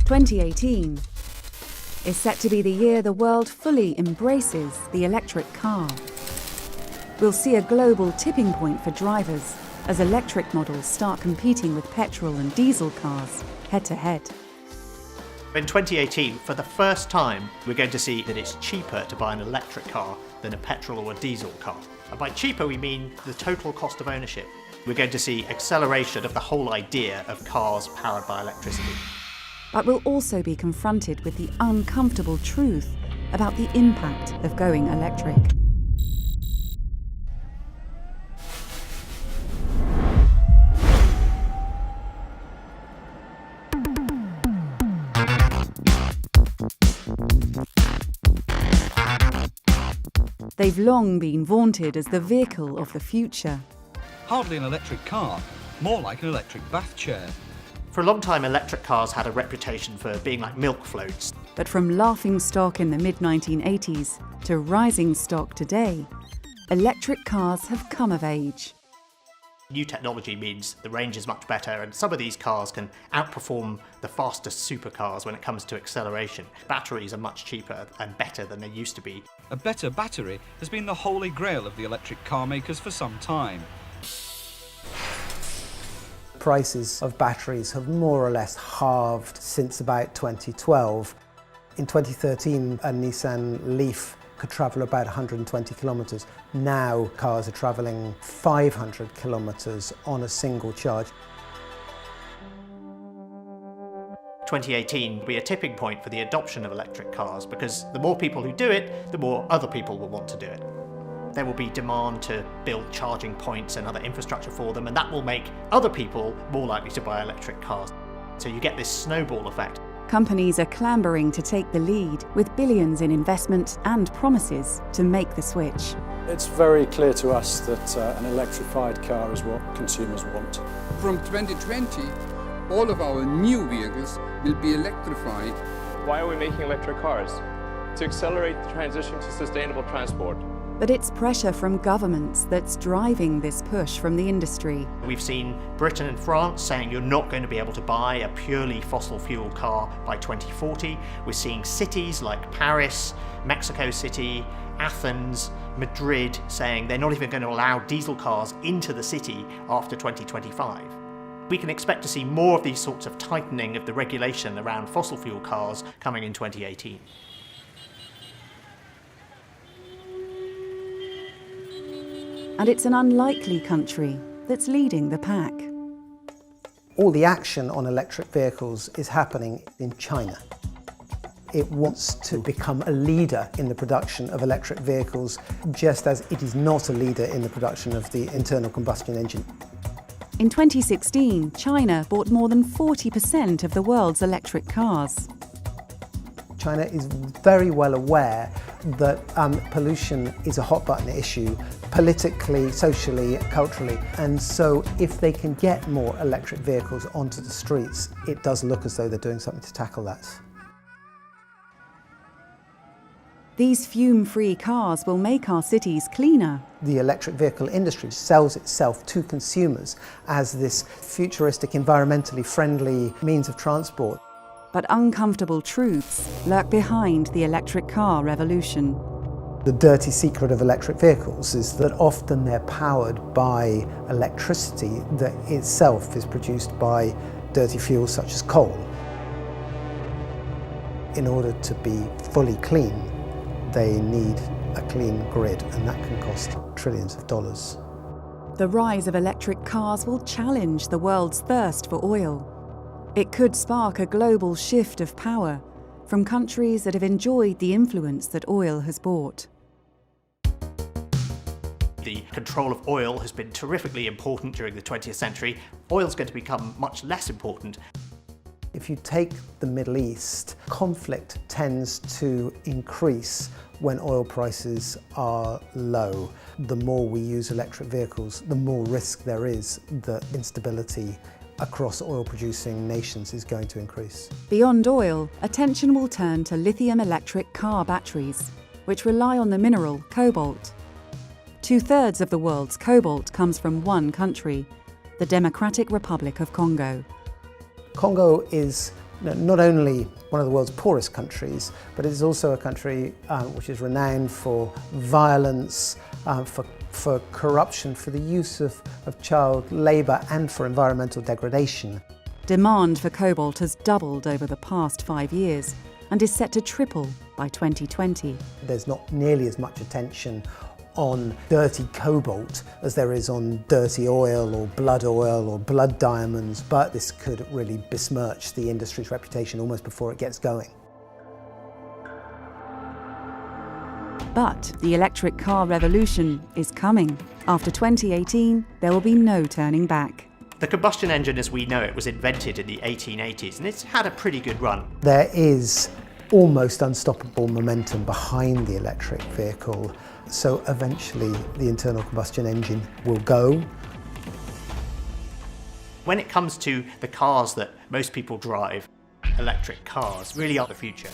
2018 is set to be the year the world fully embraces the electric car. We'll see a global tipping point for drivers as electric models start competing with petrol and diesel cars head-to-head. In 2018, for the first time, we're going to see that it's cheaper to buy an electric car than a petrol or a diesel car. And by cheaper, we mean the total cost of ownership. We're going to see acceleration of the whole idea of cars powered by electricity. But we'll also be confronted with the uncomfortable truth about the impact of going electric. They've long been vaunted as the vehicle of the future. Hardly an electric car, more like an electric bath chair. For a long time, electric cars had a reputation for being like milk floats. But from laughing stock in the mid-1980s to rising stock today, electric cars have come of age. New technology means the range is much better, and some of these cars can outperform the fastest supercars when it comes to acceleration. Batteries are much cheaper and better than they used to be. A better battery has been the holy grail of the electric car makers for some time. Prices of batteries have more or less halved since about 2012. In 2013, a Nissan Leaf could travel about 120 kilometres. Now cars are travelling 500 kilometres on a single charge. 2018 will be a tipping point for the adoption of electric cars, because the more people who do it, the more other people will want to do it. There will be demand to build charging points and other infrastructure for them, and that will make other people more likely to buy electric cars. So you get this snowball effect. Companies are clambering to take the lead, with billions in investment and promises to make the switch. It's very clear to us that an electrified car is what consumers want. From 2020, all of our new vehicles will be electrified. Why are we making electric cars? To accelerate the transition to sustainable transport. But it's pressure from governments that's driving this push from the industry. We've seen Britain and France saying you're not going to be able to buy a purely fossil fuel car by 2040. We're seeing cities like Paris, Mexico City, Athens, Madrid saying they're not even going to allow diesel cars into the city after 2025. We can expect to see more of these sorts of tightening of the regulation around fossil fuel cars coming in 2018. And it's an unlikely country that's leading the pack. All the action on electric vehicles is happening in China. It wants to become a leader in the production of electric vehicles, just as it is not a leader in the production of the internal combustion engine. In 2016, China bought more than 40% of the world's electric cars. China is very well aware that pollution is a hot button issue, politically, socially, culturally, and so if they can get more electric vehicles onto the streets, it does look as though they're doing something to tackle that. These fume-free cars will make our cities cleaner. The electric vehicle industry sells itself to consumers as this futuristic, environmentally friendly means of transport. But uncomfortable truths lurk behind the electric car revolution. The dirty secret of electric vehicles is that often they're powered by electricity that itself is produced by dirty fuels such as coal. In order to be fully clean, they need a clean grid, and that can cost trillions of dollars. The rise of electric cars will challenge the world's thirst for oil. It could spark a global shift of power from countries that have enjoyed the influence that oil has brought. The control of oil has been terrifically important during the 20th century. Oil's going to become much less important. If you take the Middle East, conflict tends to increase when oil prices are low. The more we use electric vehicles, the more risk there is that instability across oil-producing nations is going to increase. Beyond oil, attention will turn to lithium electric car batteries, which rely on the mineral cobalt. 2/3 of the world's cobalt comes from one country, the Democratic Republic of Congo. Congo is not only one of the world's poorest countries, but it is also a country which is renowned for violence, for corruption, for the use of child labour and for environmental degradation. Demand for cobalt has doubled over the past 5 years and is set to triple by 2020. There's not nearly as much attention on dirty cobalt as there is on dirty oil or blood diamonds, but this could really besmirch the industry's reputation almost before it gets going. But the electric car revolution is coming. After 2018, there will be no turning back. The combustion engine as we know it was invented in the 1880s, and it's had a pretty good run. There is almost unstoppable momentum behind the electric vehicle, so eventually the internal combustion engine will go. When it comes to the cars that most people drive, electric cars really are the future.